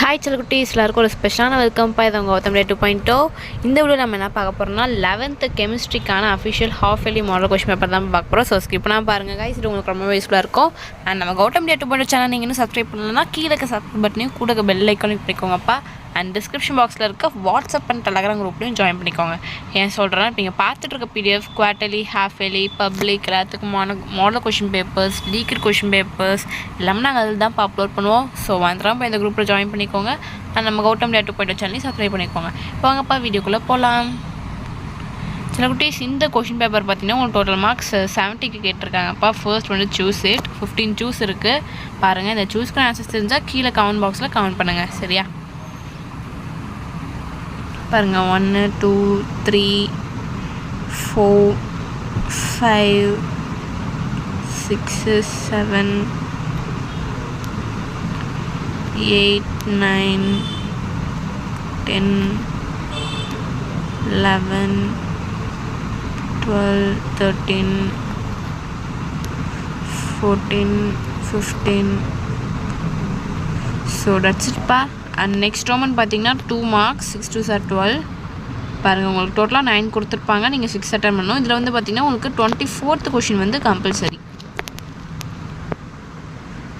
Hi செல்லக்குட்டீஸ், எல்லாருக்கும் ஒரு ஸ்பெஷலான வெல்கம் பா. இது உங்கள் கௌதம் டே 2.0. இந்த வீடியோ நம்ம என்ன பார்க்க போகிறோம்னா 11th கெமிஸ்ட்ரிக்கான official half yearly model question paper தான் பார்க்க போகிறோம். ஸோ ஸ்கிப் பண்ணால் பாருங்கள் கைஸ், இது உங்களுக்கு ரொம்ப யூஸ்ஃபுல்லாக இருக்கும். அண்ட் நம்ம கௌதம் டே 2.0 சேனல் நீங்கள் இன்னும் சப்ஸ்கிரைப் பண்ணலன்னா கீழே சப்ஸ்கிரைப் பட்டனையும் கூட பெல் ஐக்கானையும் பண்ணிக்கோங்கப்பா. அண்ட் டிஸ்கிரிப்ஷன் பாக்ஸில் இருக்க வாட்ஸ்அப் அண்ட் டெலகிராம் குரூப்லையும் ஜாயின் பண்ணிக்கோங்க. ஏன் சொல்கிறேன்னா, இப்போ நீங்கள் பார்த்துட்டு இருக்க PDF quarterly, half yearly, public எல்லாத்துக்கும் model question papers, leaked question papers எல்லாமே நாங்கள் அதில் தான் அப்லோட் பண்ணுவோம். ஸோ வந்துடாமல் இந்த குரூப்பில் ஜாயின் பண்ணிக்கோங்க. அண்ட் நம்ம கௌதம் டே 2.0 சேனலையும் சப்ஸ்கிரைப் பண்ணிக்கோங்க. இப்போ வாங்கப்பா வீடியோக்குள்ளே போகலாம். சில குட்டீஸ், இந்த கொஷின் பேப்பர் பார்த்தீங்கன்னா உங்களுக்கு டோட்டல் மார்க்ஸ் 70க்கு கேட்டிருக்காங்கப்பா. ஃபர்ஸ்ட் வந்து சூஸ் இட். 15 சூஸ் இருக்குது பாருங்கள். இந்த சூஸ்க்கு ஆன்சர்ஸ் தெரிஞ்சால் கீழே கமெண்ட் பாக்ஸில் கமெண்ட் பண்ணுங்கள், சரியா? பாருங்கள், 1 2 3 4 5 6 7 8 9 10 11 12 13 14 15. ஸோ தட்ஸ் இட் பா. அண்ட் நெக்ஸ்ட் ரோமன் பார்த்தீங்கன்னா 2 மார்க்ஸ், 6 2 சார் 12. பாருங்கள், உங்களுக்கு டோட்டலாக 9 கொடுத்துருப்பாங்க, நீங்கள் 6 அட்டன் பண்ணணும். இதில் வந்து பார்த்தீங்கன்னா உங்களுக்கு 24th கொஷின் வந்து கம்பல்சரி.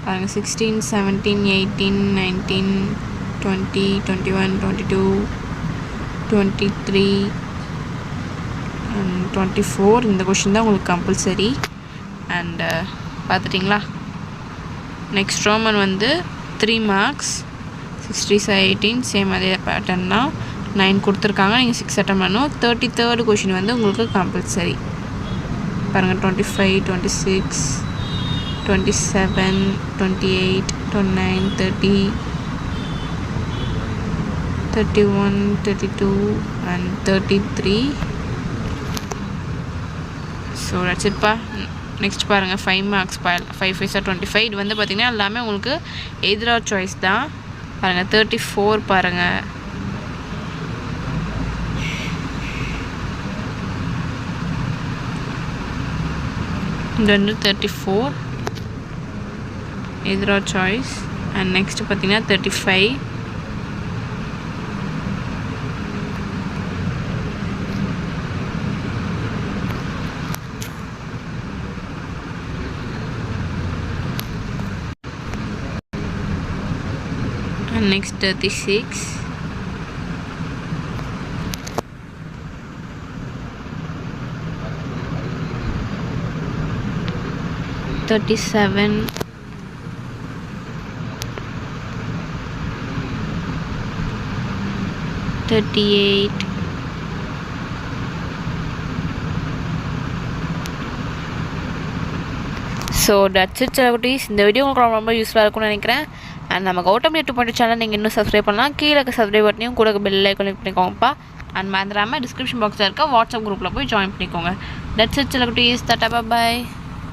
பாருங்கள், 16 17 18 19 20 21 22 23 and 24. இந்த கொஷின் தான் உங்களுக்கு கம்பல்சரி. அண்டு பார்த்துட்டிங்களா? நெக்ஸ்ட் ரோமன் வந்து 3 மார்க்ஸ், 60 18, சேம் அதே பேட்டர்ன் தான். 9 கொடுத்துருக்காங்க, நீங்கள் 6 அட்டன் பண்ணணும். 33rd கொஷின் வந்து உங்களுக்கு கம்பல்சரி. பாருங்கள், 25 26 27 28 29 30 31 32 and 33. ஸோ தட்ஸ் இட் பா. நெக்ஸ்ட் பாருங்கள், 5 மார்க்ஸ் 5 5 25. இது வந்து பார்த்திங்கன்னா எல்லாமே உங்களுக்கு எதிரா சாய்ஸ் தான். பாருங்கள், 34 பாருங்கள். இது வந்து 34 எதிரா சாய்ஸ். அண்ட் நெக்ஸ்ட் பார்த்தீங்கன்னா 35. and next 36. $37. $38. So that's it செல்லக்குட்டீஸ். இந்த வீடியோ உங்களுக்கு ரொம்ப யூஸ்ஃபுல்லாக இருக்கும்னு நினைக்கிறேன். அண்ட் நம்ம கௌதம் டே 2.0 சேனல் நீங்கள் இன்னும் சப்ஸ்கிரைப் பண்ணலாம். கீழே சப்ஸ்கிரைப் பட்டனையும் கூட பெல் ஐக்கான் பண்ணிக்கோங்கப்பா. அண்ட் மறந்துடாமல் டிஸ்கிரிப்ஷன் பாக்ஸில் இருக்க வாட்ஸ்அப் குரூப்பில் போய் ஜாயின் பண்ணிக்கோங்க. தட்ஸ் இட் செல்லக்குட்டீஸ். டாடா பாய்.